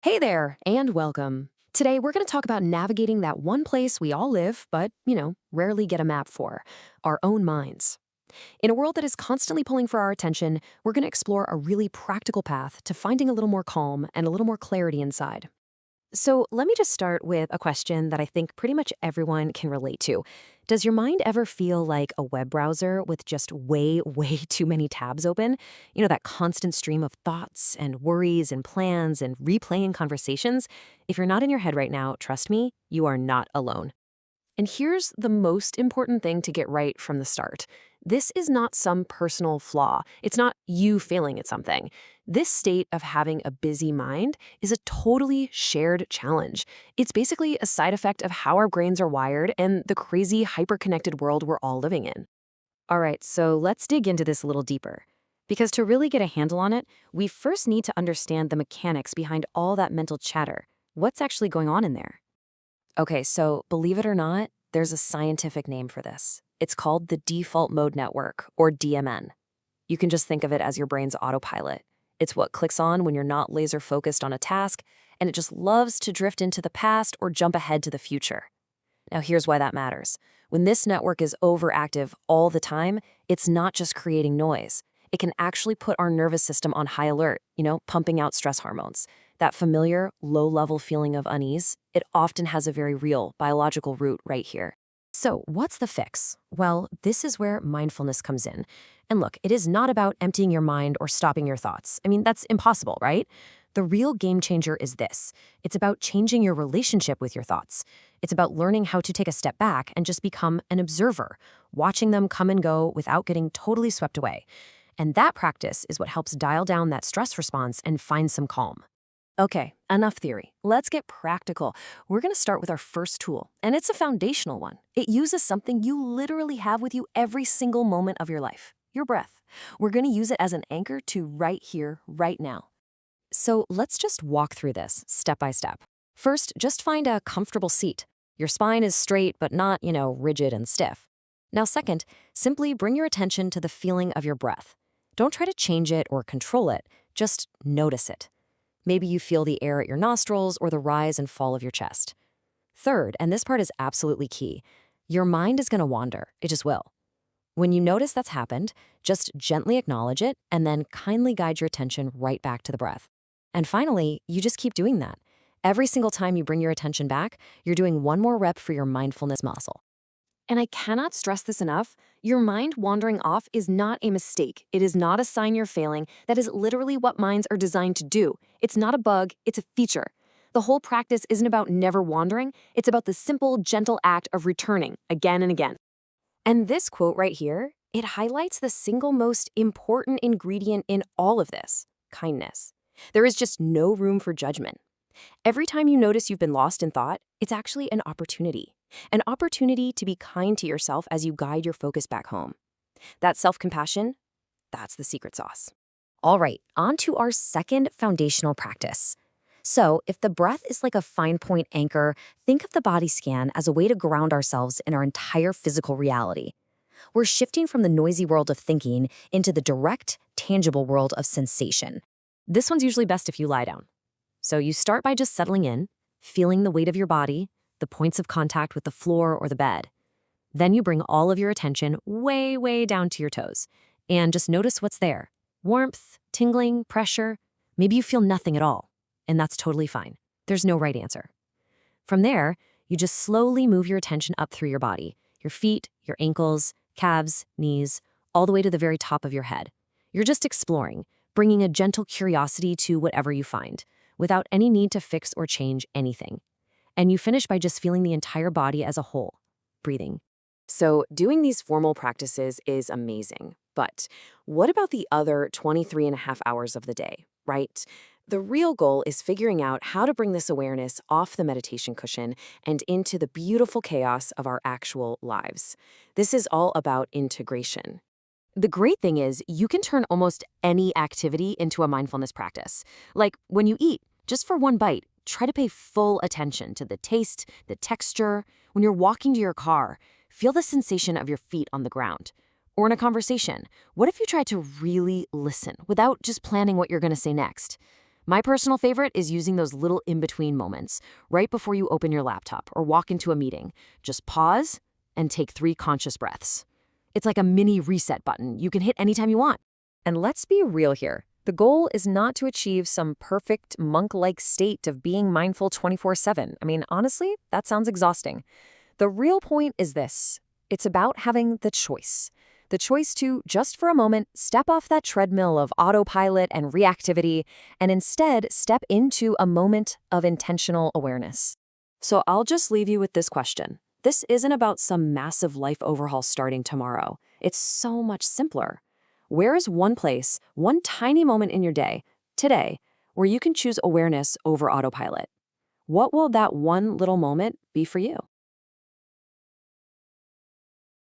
Hey there, and welcome. Today, we're going to talk about navigating that one place we all live, but, rarely get a map for our own minds. In a world that is constantly pulling for our attention, we're going to explore a really practical path to finding a little more calm and a little more clarity inside. So, let me just start with a question that I think pretty much everyone can relate to. Does your mind ever feel like a web browser with just way, way too many tabs open? That constant stream of thoughts and worries and plans and replaying conversations? If you're not in your head right now, trust me, you are not alone. And here's the most important thing to get right from the start. This is not some personal flaw. It's not you failing at something. This state of having a busy mind is a totally shared challenge. It's basically a side effect of how our brains are wired and the crazy hyper-connected world we're all living in. All right, so let's dig into this a little deeper. Because to really get a handle on it, we first need to understand the mechanics behind all that mental chatter. What's actually going on in there? Okay, so believe it or not, there's a scientific name for this. It's called the default mode network, or DMN. You can just think of it as your brain's autopilot. It's what clicks on when you're not laser focused on a task, and it just loves to drift into the past or jump ahead to the future. Now, here's why that matters. When this network is overactive all the time, it's not just creating noise. It can actually put our nervous system on high alert, pumping out stress hormones. That familiar, low-level feeling of unease, it often has a very real biological root right here. So, what's the fix? Well, this is where mindfulness comes in. And look, it is not about emptying your mind or stopping your thoughts. I mean, that's impossible, right? The real game changer is this. It's about changing your relationship with your thoughts. It's about learning how to take a step back and just become an observer, watching them come and go without getting totally swept away. And that practice is what helps dial down that stress response and find some calm. Okay, enough theory. Let's get practical. We're going to start with our first tool, and it's a foundational one. It uses something you literally have with you every single moment of your life, your breath. We're going to use it as an anchor to right here, right now. So let's just walk through this step by step. First, just find a comfortable seat. Your spine is straight, but not, rigid and stiff. Now, second, simply bring your attention to the feeling of your breath. Don't try to change it or control it, just notice it. Maybe you feel the air at your nostrils or the rise and fall of your chest. Third, and this part is absolutely key, your mind is going to wander. It just will. When you notice that's happened, just gently acknowledge it and then kindly guide your attention right back to the breath. And finally, you just keep doing that. Every single time you bring your attention back, you're doing one more rep for your mindfulness muscle. And I cannot stress this enough, your mind wandering off is not a mistake. It is not a sign you're failing. That is literally what minds are designed to do. It's not a bug, it's a feature. The whole practice isn't about never wandering, it's about the simple, gentle act of returning again and again. And this quote right here, it highlights the single most important ingredient in all of this, kindness. There is just no room for judgment. Every time you notice you've been lost in thought, it's actually an opportunity. An opportunity to be kind to yourself as you guide your focus back home. That self-compassion, that's the secret sauce. All right, on to our second foundational practice. So, if the breath is like a fine point anchor, think of the body scan as a way to ground ourselves in our entire physical reality. We're shifting from the noisy world of thinking into the direct, tangible world of sensation. This one's usually best if you lie down. So you start by just settling in, feeling the weight of your body, the points of contact with the floor or the bed. Then you bring all of your attention way, way down to your toes and just notice what's there. Warmth, tingling, pressure. Maybe you feel nothing at all, and that's totally fine. There's no right answer. From there, you just slowly move your attention up through your body, your feet, your ankles, calves, knees, all the way to the very top of your head. You're just exploring, bringing a gentle curiosity to whatever you find, without any need to fix or change anything. And you finish by just feeling the entire body as a whole, breathing. So doing these formal practices is amazing. But what about the other 23 and a half hours of the day, right? The real goal is figuring out how to bring this awareness off the meditation cushion and into the beautiful chaos of our actual lives. This is all about integration. The great thing is you can turn almost any activity into a mindfulness practice. Like when you eat, just for one bite, try to pay full attention to the taste, the texture. When you're walking to your car, feel the sensation of your feet on the ground. Or in a conversation, what if you tried to really listen without just planning what you're going to say next? My personal favorite is using those little in-between moments, right before you open your laptop or walk into a meeting. Just pause and take 3 conscious breaths. It's like a mini reset button you can hit anytime you want. And let's be real here. The goal is not to achieve some perfect monk-like state of being mindful 24/7. I mean, honestly, that sounds exhausting. The real point is this. It's about having the choice. The choice to, just for a moment, step off that treadmill of autopilot and reactivity and instead step into a moment of intentional awareness. So I'll just leave you with this question. This isn't about some massive life overhaul starting tomorrow. It's so much simpler. Where is one place, one tiny moment in your day, today, where you can choose awareness over autopilot? What will that one little moment be for you?